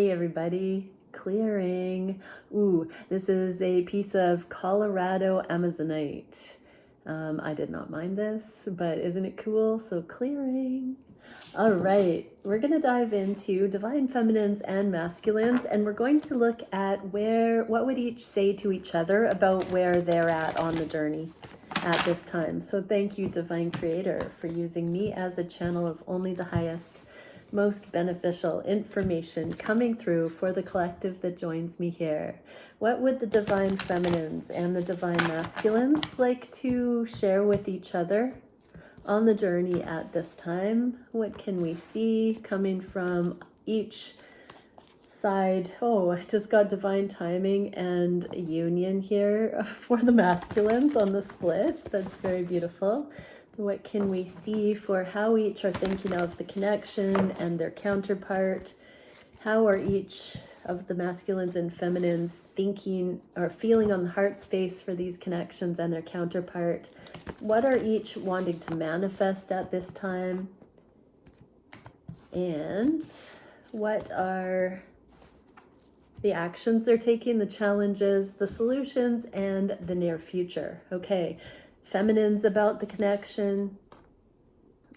Hey everybody, clearing. Ooh, this is a piece of Colorado Amazonite. I did not mind this, but isn't it cool? So clearing. All right, we're going to dive into divine feminines and masculines, and we're going to look at what would each say to each other about where they're at on the journey at this time. So thank you, Divine Creator, for using me as a channel of only the highest, most beneficial information coming through for the collective that joins me here. What would the divine feminines and the divine masculines like to share with each other on the journey at this time? What can we see coming from each side? Oh, I just got divine timing and union here for the masculines on the split. That's very beautiful. What can we see for how each are thinking of the connection and their counterpart? How are each of the masculines and feminines thinking or feeling on the heart space for these connections and their counterpart? What are each wanting to manifest at this time? And what are the actions they're taking, the challenges, the solutions, and the near future? Okay. Feminines about the connection.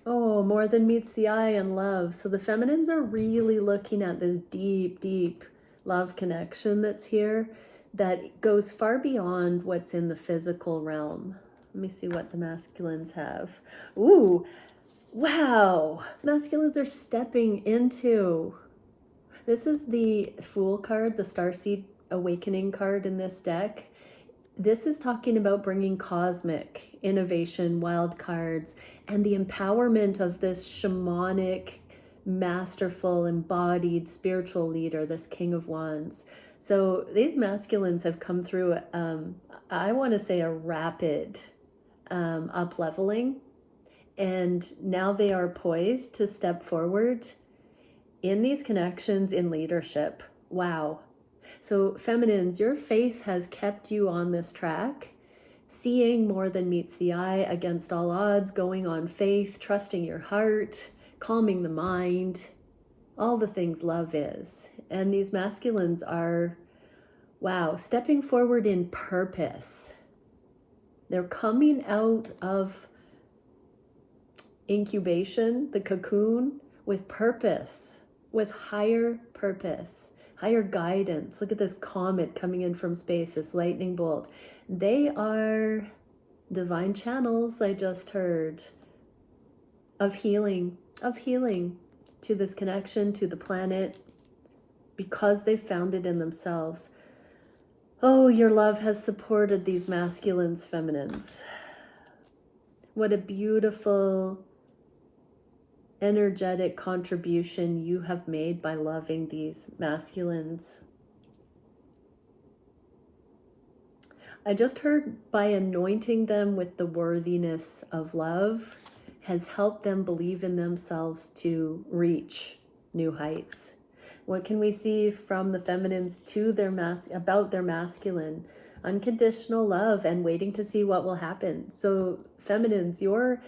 Oh, more than meets the eye and love. So the feminines are really looking at this deep, deep love connection that's here that goes far beyond what's in the physical realm. Let me see what the masculines have. Ooh, wow. Masculines are stepping into. This is the Fool card, the Starseed Awakening card in this deck. This is talking about bringing cosmic innovation, wild cards, and the empowerment of this shamanic, masterful, embodied spiritual leader, this King of Wands. So these masculines have come through, I want to say, a rapid up-leveling, and now they are poised to step forward in these connections in leadership. Wow. So feminines, your faith has kept you on this track, seeing more than meets the eye against all odds, going on faith, trusting your heart, calming the mind, all the things love is. And these masculines are, wow, stepping forward in purpose. They're coming out of incubation, the cocoon, with purpose, with higher purpose, higher guidance. Look at this comet coming in from space, this lightning bolt. They are divine channels, I just heard, of healing to this connection, to the planet, because they found it in themselves. Oh, your love has supported these masculines, feminines. What a beautiful energetic contribution you have made by loving these masculines. I just heard by anointing them with the worthiness of love has helped them believe in themselves to reach new heights. What can we see from the feminines to their about their masculine? Unconditional love and waiting to see what will happen. So feminines, your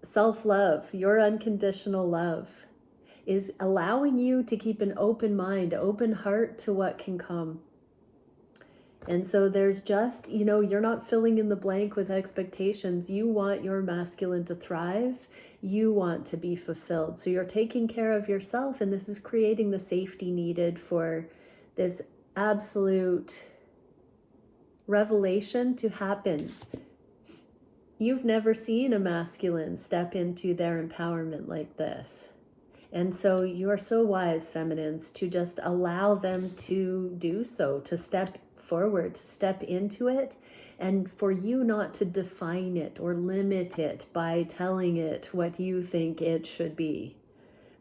self-love, your unconditional love is allowing you to keep an open mind, open heart to what can come. And so there's just, you're not filling in the blank with expectations. You want your masculine to thrive. You want to be fulfilled. So you're taking care of yourself, and this is creating the safety needed for this absolute revelation to happen. You've never seen a masculine step into their empowerment like this. And so you are so wise, feminines, to just allow them to do so, to step forward, to step into it, and for you not to define it or limit it by telling it what you think it should be,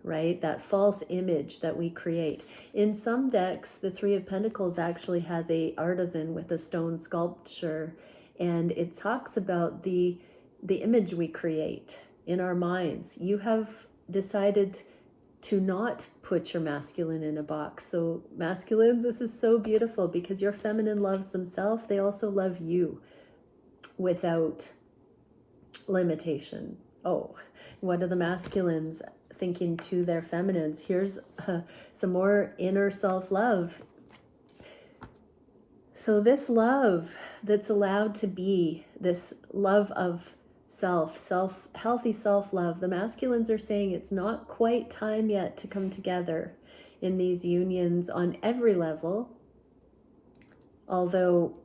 right? That false image that we create. In some decks, the Three of Pentacles actually has a artisan with a stone sculpture, and it talks about the image we create in our minds. You have decided to not put your masculine in a box. So masculines, this is so beautiful because your feminine loves themselves. They also love you without limitation. Oh, what are the masculines thinking to their feminines. Here's some more inner self-love. So this love that's allowed to be, this love of healthy self-love, the masculines are saying it's not quite time yet to come together in these unions on every level, although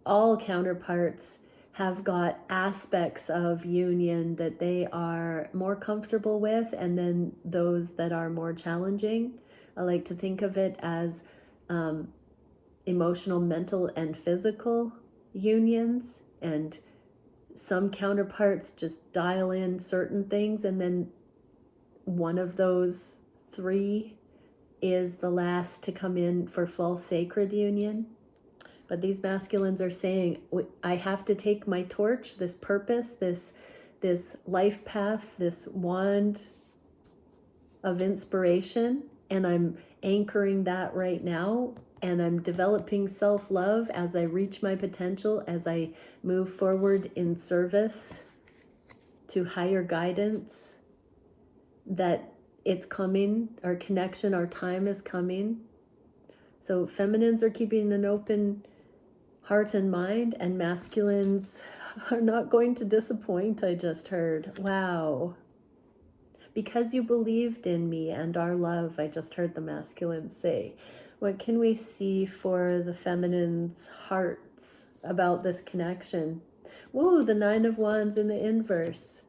all counterparts have got aspects of union that they are more comfortable with, and then those that are more challenging. I like to think of it as emotional, mental, and physical unions, and some counterparts just dial in certain things, and then one of those three is the last to come in for full sacred union. But these masculines are saying, I have to take my torch, this purpose, this life path, this wand of inspiration, and I'm anchoring that right now, and I'm developing self-love as I reach my potential, as I move forward in service to higher guidance, that it's coming, our connection, our time is coming. So feminines are keeping an open heart and mind, and masculines are not going to disappoint, I just heard. Wow. Because you believed in me and our love, I just heard the masculines say. What can we see for the feminines' hearts about this connection? Whoa, the Nine of Wands in the inverse.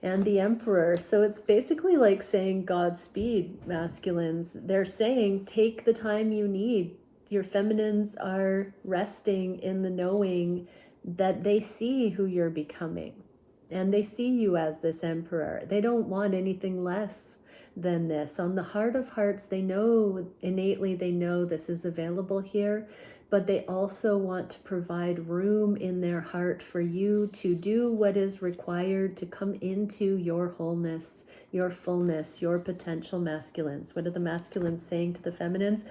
And the Emperor. So it's basically like saying Godspeed, masculines. They're saying take the time you need. Your feminines are resting in the knowing that they see who you're becoming. And they see you as this Emperor. They don't want anything less than this. On the heart of hearts, they know, innately they know this is available here, but they also want to provide room in their heart for you to do what is required to come into your wholeness, your fullness, your potential, masculines. What are the masculines saying to the feminines?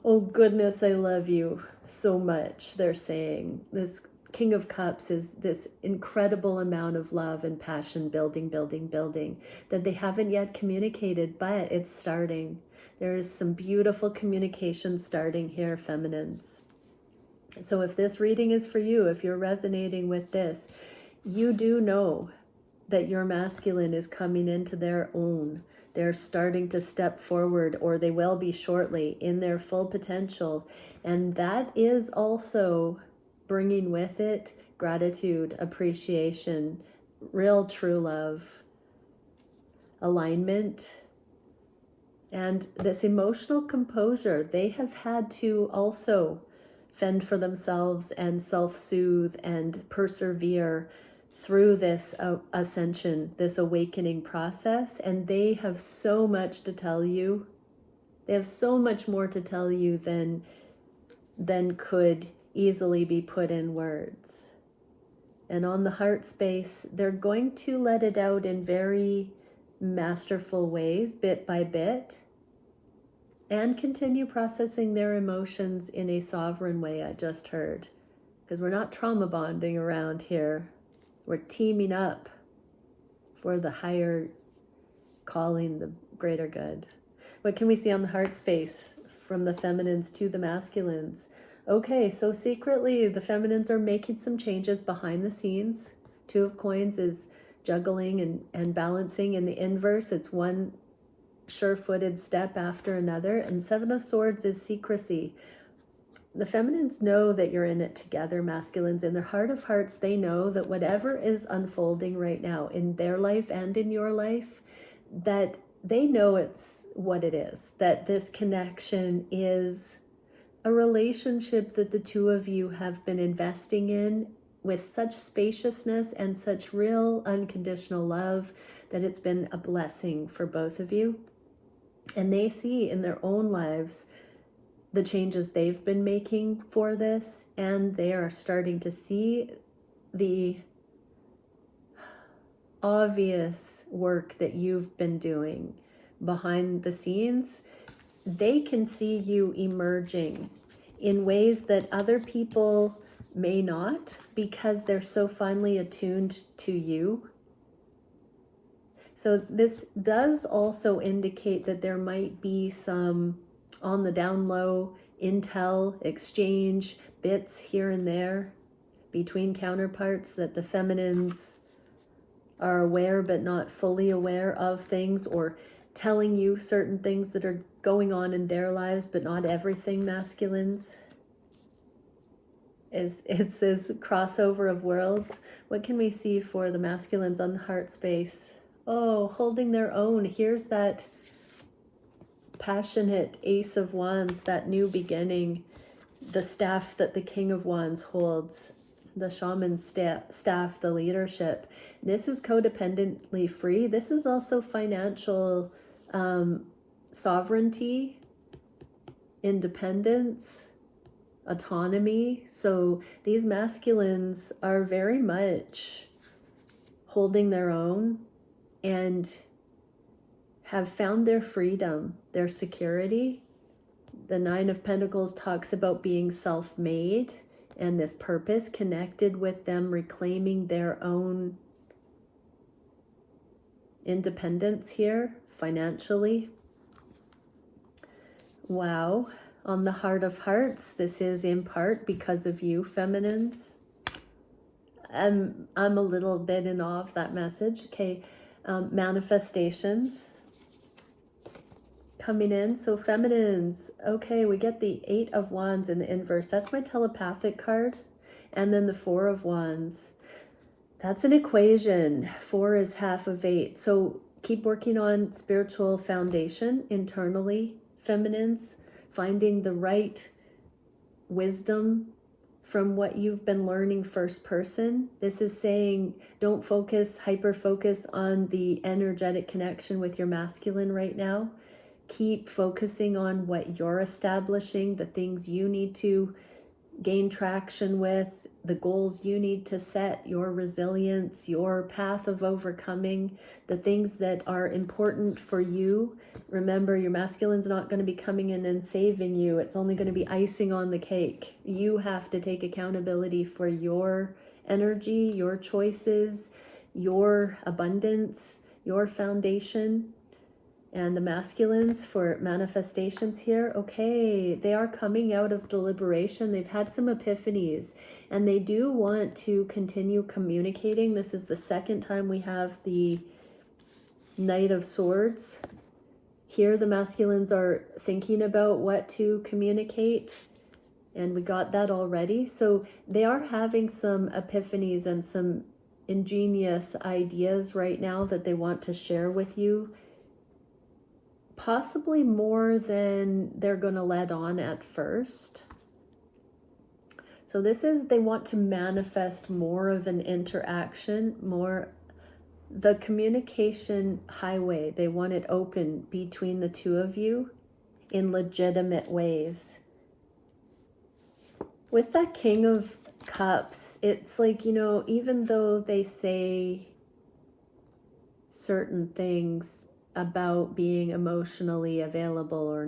Oh goodness, I love you so much, they're saying. This King of Cups is this incredible amount of love and passion building, that they haven't yet communicated, but it's starting. There is some beautiful communication starting here, feminines. So if this reading is for you, if you're resonating with this, you do know that your masculine is coming into their own. They're starting to step forward, or they will be shortly, in their full potential. And that is also bringing with it gratitude, appreciation, real true love, alignment, and this emotional composure. They have had to also fend for themselves and self-soothe and persevere through this ascension, this awakening process, and they have so much to tell you. They have so much more to tell you than could easily be put in words. And on the heart space, they're going to let it out in very masterful ways, bit by bit, and continue processing their emotions in a sovereign way, I just heard. Because we're not trauma bonding around here. We're teaming up for the higher calling, the greater good. What can we see on the heart space from the feminines to the masculines? Okay, so secretly the feminines are making some changes behind the scenes. Two of Coins is juggling and balancing. In the inverse, it's one sure-footed step after another. And Seven of Swords is secrecy. The feminines know that you're in it together, masculines. In their heart of hearts, they know that whatever is unfolding right now in their life and in your life, that they know it's what it is, that this connection is a relationship that the two of you have been investing in with such spaciousness and such real unconditional love that it's been a blessing for both of you. And they see in their own lives the changes they've been making for this, and they are starting to see the obvious work that you've been doing behind the scenes. They can see you emerging in ways that other people may not, because they're so finely attuned to you. So this does also indicate that there might be some on the down low intel exchange bits here and there between counterparts, that the feminines are aware but not fully aware of things, or telling you certain things that are going on in their lives, but not everything, masculines. It's this crossover of worlds. What can we see for the masculines on the heart space? Oh, holding their own. Here's that passionate Ace of Wands, that new beginning, the staff that the King of Wands holds, the shaman staff, the leadership. This is codependently free. This is also financial sovereignty, independence, autonomy. So these masculines are very much holding their own and have found their freedom, their security. The Nine of Pentacles talks about being self-made, and this purpose connected with them reclaiming their own independence here financially. Wow. On the Heart of Hearts, this is in part because of you, feminines. I'm a little bit in awe of that message. Okay, manifestations coming in. So feminines, okay, we get the Eight of Wands in the inverse. That's my telepathic card. And then the Four of Wands. That's an equation. 4 is half of 8. So keep working on spiritual foundation internally, feminines, finding the right wisdom from what you've been learning first person. This is saying don't hyper focus on the energetic connection with your masculine right now. Keep focusing on what you're establishing, the things you need to gain traction with, the goals you need to set, your resilience, your path of overcoming, the things that are important for you. Remember, your masculine's not going to be coming in and saving you. It's only going to be icing on the cake. You have to take accountability for your energy, your choices, your abundance, your foundation. And the masculines for manifestations here, okay, they are coming out of deliberation. They've had some epiphanies, and they do want to continue communicating. This is the second time we have the Knight of Swords. Here the masculines are thinking about what to communicate, and we got that already. So they are having some epiphanies and some ingenious ideas right now that they want to share with you. Possibly more than they're going to let on at first. So this is, they want to manifest more of an interaction, more the communication highway. They want it open between the two of you in legitimate ways. With that King of Cups, it's like, you know, even though they say certain things about being emotionally available or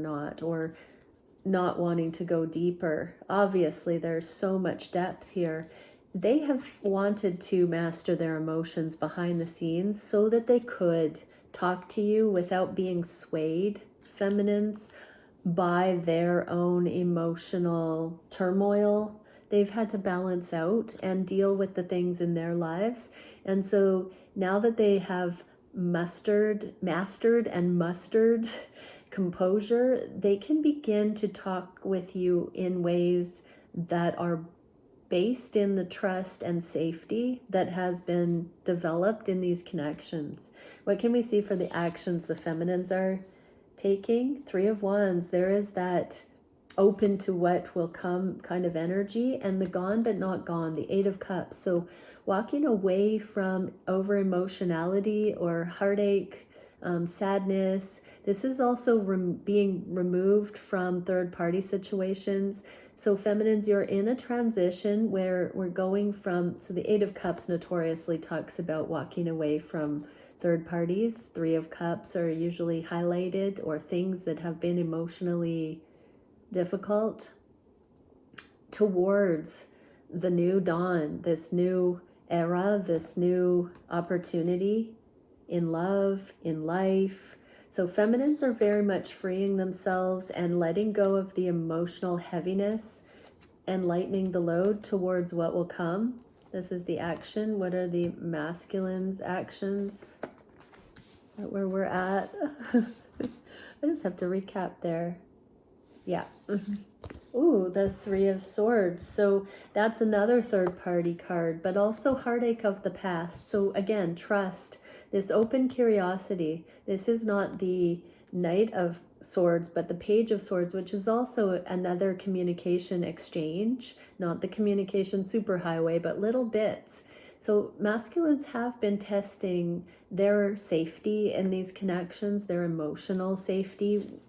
not wanting to go deeper. Obviously, there's so much depth here. They have wanted to master their emotions behind the scenes so that they could talk to you without being swayed, feminines, by their own emotional turmoil. They've had to balance out and deal with the things in their lives. And so now that they have mastered composure, they can begin to talk with you in ways that are based in the trust and safety that has been developed in these connections. What can we see for the actions the feminines are taking? 3 of Wands, there is that open to what will come kind of energy, and the gone but not gone, the 8 of Cups. So walking away from over emotionality or heartache, sadness. This is also being removed from third party situations. So feminines, you're in a transition where we're going from, so the 8 of Cups notoriously talks about walking away from third parties. 3 of Cups are usually highlighted, or things that have been emotionally difficult, towards the new dawn, this new era, this new opportunity in love, in life. So feminines are very much freeing themselves and letting go of the emotional heaviness and lightening the load towards what will come. This is the action. What are the masculines' actions? Is that where we're at? I just have to recap there. Yeah. Ooh, the Three of Swords. So that's another third party card, but also heartache of the past. So again, trust, this open curiosity. This is not the Knight of Swords, but the Page of Swords, which is also another communication exchange, not the communication superhighway, but little bits. So masculines have been testing their safety in these connections, their emotional safety.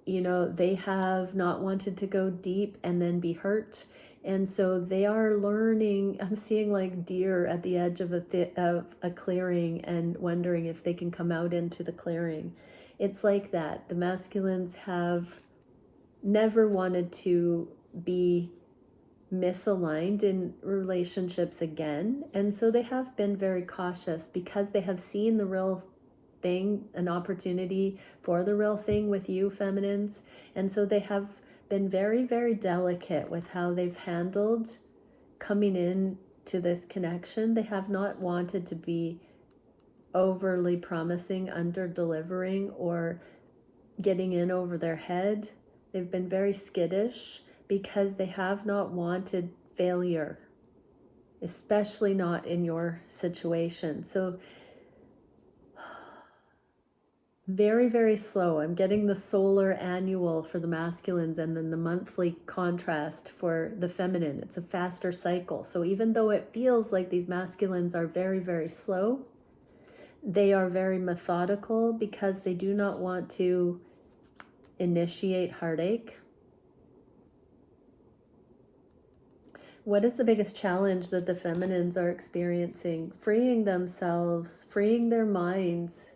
You know, they have not wanted to go deep and then be hurt. And so they are learning. I'm seeing like deer at the edge of a clearing and wondering if they can come out into the clearing. It's like that. The masculines have never wanted to be misaligned in relationships again. And so they have been very cautious because they have seen the real thing, an opportunity for the real thing with you, feminines. And so they have been very, very delicate with how they've handled coming in to this connection. They have not wanted to be overly promising, under delivering, or getting in over their head. They've been very skittish because they have not wanted failure, especially not in your situation. So very, very slow. I'm getting the solar annual for the masculines and then the monthly contrast for the feminine. It's a faster cycle. So even though it feels like these masculines are very, very slow, they are very methodical because they do not want to initiate heartache. What is the biggest challenge that the feminines are experiencing? Freeing themselves, freeing their minds.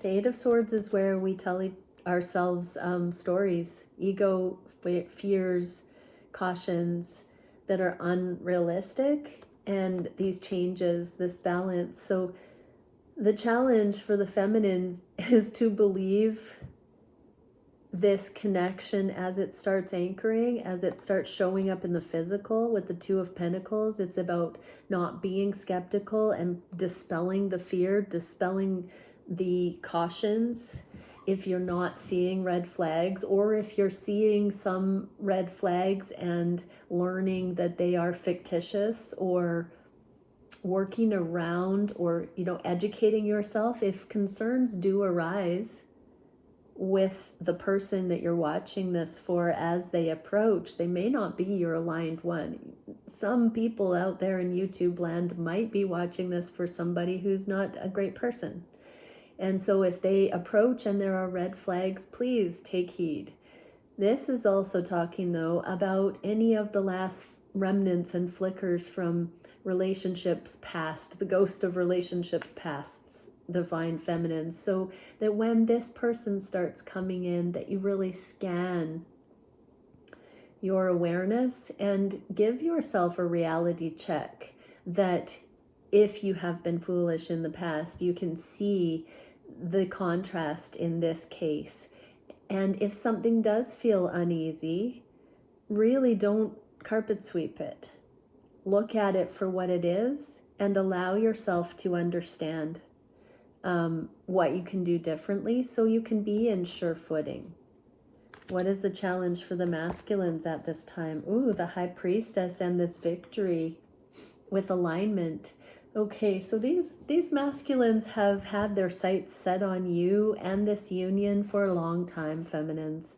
The Eight of Swords is where we tell ourselves stories, ego, fears, cautions that are unrealistic, and these changes, this balance. So the challenge for the feminines is to believe this connection as it starts anchoring, as it starts showing up in the physical with the Two of Pentacles. It's about not being skeptical and dispelling the fear, dispelling the cautions. If you're not seeing red flags, or if you're seeing some red flags and learning that they are fictitious, or working around, or educating yourself, if concerns do arise with the person that you're watching this for as they approach, they may not be your aligned one. Some people out there in YouTube land might be watching this for somebody who's not a great person. And so if they approach and there are red flags, please take heed. This is also talking, though, about any of the last remnants and flickers from relationships past, the ghost of relationships past, divine feminine, so that when this person starts coming in, that you really scan your awareness and give yourself a reality check that if you have been foolish in the past, you can see the contrast in this case. And if something does feel uneasy, really don't carpet sweep it. Look at it for what it is and allow yourself to understand what you can do differently so you can be in sure footing. What is the challenge for the masculines at this time? Ooh, the High Priestess and this victory with alignment. Okay, so these masculines have had their sights set on you and this union for a long time, feminines.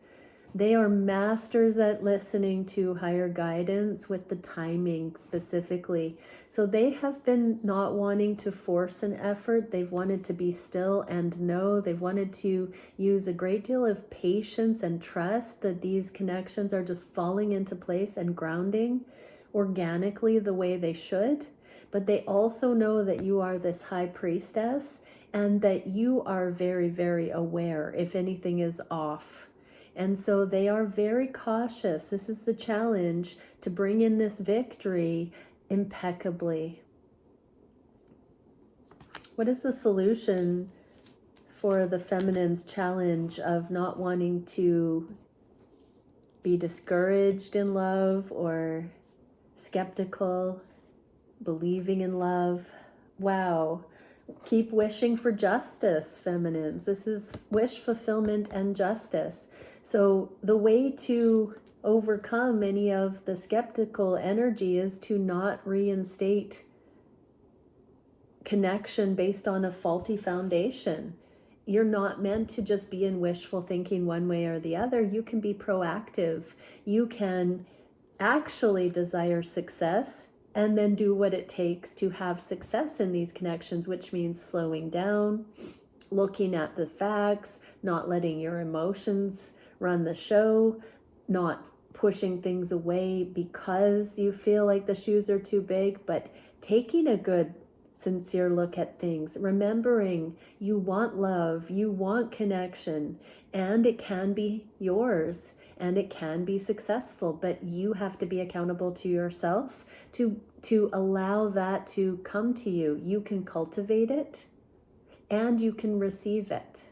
They are masters at listening to higher guidance with the timing specifically. So they have been not wanting to force an effort. They've wanted to be still and know. They've wanted to use a great deal of patience and trust that these connections are just falling into place and grounding organically the way they should. But they also know that you are this High Priestess and that you are very, very aware if anything is off. And so they are very cautious. This is the challenge, to bring in this victory impeccably. What is the solution for the feminine's challenge of not wanting to be discouraged in love or skeptical, believing in love? Wow. Keep wishing for justice, feminines. This is wish fulfillment and justice. So the way to overcome any of the skeptical energy is to not reinstate connection based on a faulty foundation. You're not meant to just be in wishful thinking one way or the other. You can be proactive. You can actually desire success and then do what it takes to have success in these connections, which means slowing down, looking at the facts, not letting your emotions run the show, not pushing things away because you feel like the shoes are too big, but taking a good sincere look at things, remembering you want love, you want connection, and it can be yours and it can be successful, but you have to be accountable to yourself to allow that to come to you. You can cultivate it and you can receive it.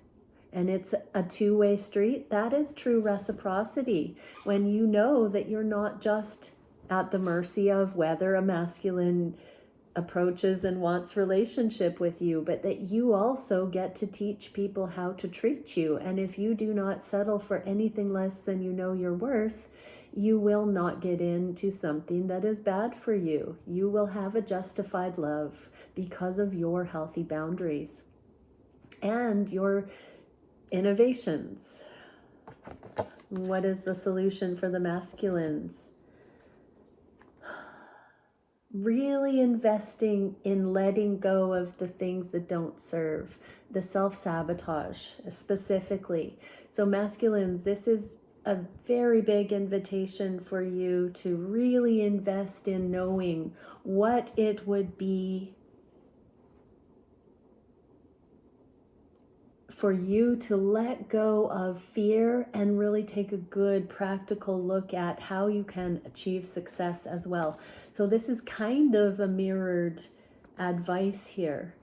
And it's a two-way street. That is true reciprocity, when you know that you're not just at the mercy of whether a masculine approaches and wants relationship with you, but that you also get to teach people how to treat you. And if you do not settle for anything less than you know you're worth, you will not get into something that is bad for you. You will have a justified love because of your healthy boundaries and your innovations. What is the solution for the masculines? Really investing in letting go of the things that don't serve, the self-sabotage specifically. So masculines, this is a very big invitation for you to really invest in knowing what it would be for you to let go of fear and really take a good practical look at how you can achieve success as well. So this is kind of a mirrored advice here.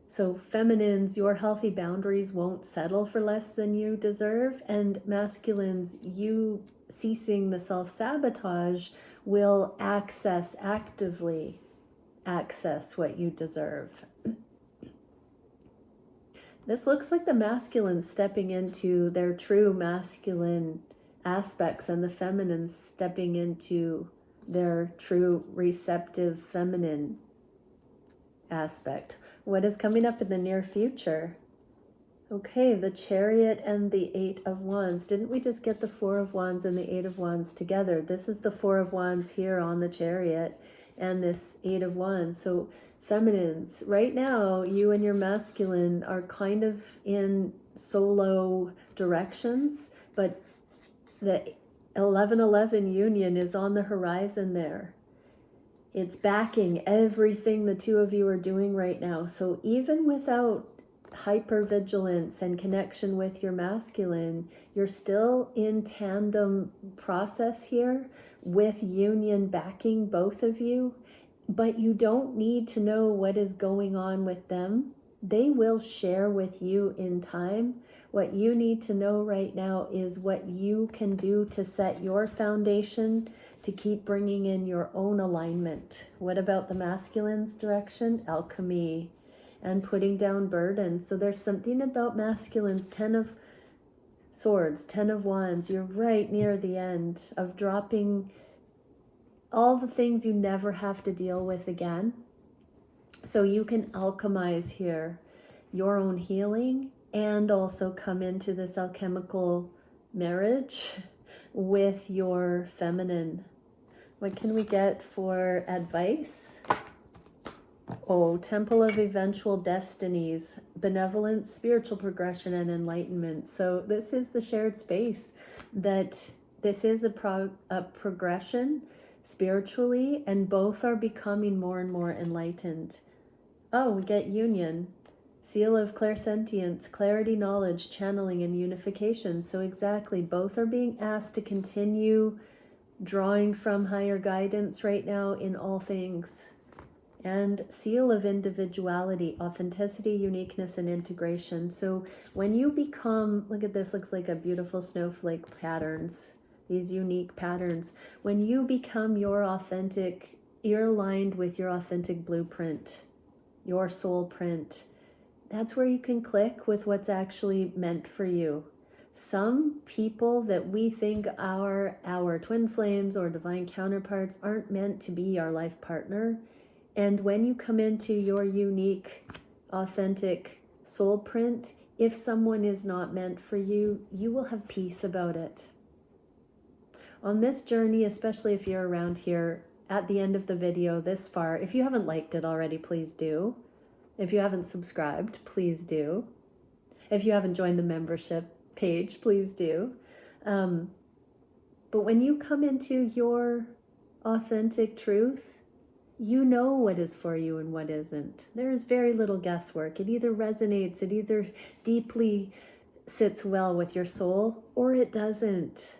So feminines, your healthy boundaries won't settle for less than you deserve, and masculines, you ceasing the self-sabotage will actively access what you deserve. This looks like the masculines stepping into their true masculine aspects and the feminines stepping into their true receptive feminine aspect. What is coming up in the near future? Okay, the Chariot and the Eight of Wands. Didn't we just get the Four of Wands and the Eight of Wands together? This is the Four of Wands here on the Chariot and this Eight of Wands. So feminines, right now, you and your masculine are kind of in solo directions, but the 11-11 union is on the horizon there. It's backing everything the two of you are doing right now. So even without hypervigilance and connection with your masculine, you're still in tandem process here with union backing both of you. But you don't need to know what is going on with them. They will share with you in time. What you need to know right now is what you can do to set your foundation to keep bringing in your own alignment. What about the masculine's direction? Alchemy and putting down burden. So there's something about masculines, 10 of Swords, 10 of Wands. You're right near the end of dropping all the things you never have to deal with again. So you can alchemize here your own healing and also come into this alchemical marriage with your feminine. What can we get for advice? Oh, Temple of Eventual Destinies, benevolence, spiritual progression, and enlightenment. So this is the shared space that this is a progression spiritually, and both are becoming more and more enlightened. Oh, we get union, seal of clairsentience, clarity, knowledge, channeling, and unification. So exactly, both are being asked to continue drawing from higher guidance right now in all things. and seal of individuality, authenticity, uniqueness, and integration. So when you become, look at this, looks like a beautiful snowflake patterns, these unique patterns. When you become your authentic, you're aligned with your authentic blueprint, your soul print. That's where you can click with what's actually meant for you. Some people that we think are our twin flames or divine counterparts aren't meant to be our life partner. And when you come into your unique, authentic soul print, if someone is not meant for you, you will have peace about it. On this journey, especially if you're around here at the end of the video this far, if you haven't liked it already, please do. If you haven't subscribed, please do. If you haven't joined the membership page, please do. But when you come into your authentic truth, you know what is for you and what isn't. There is very little guesswork. It either resonates, it either deeply sits well with your soul, or it doesn't.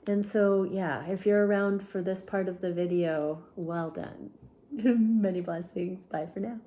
And so, yeah, if you're around for this part of the video, well done. Many blessings. Bye for now.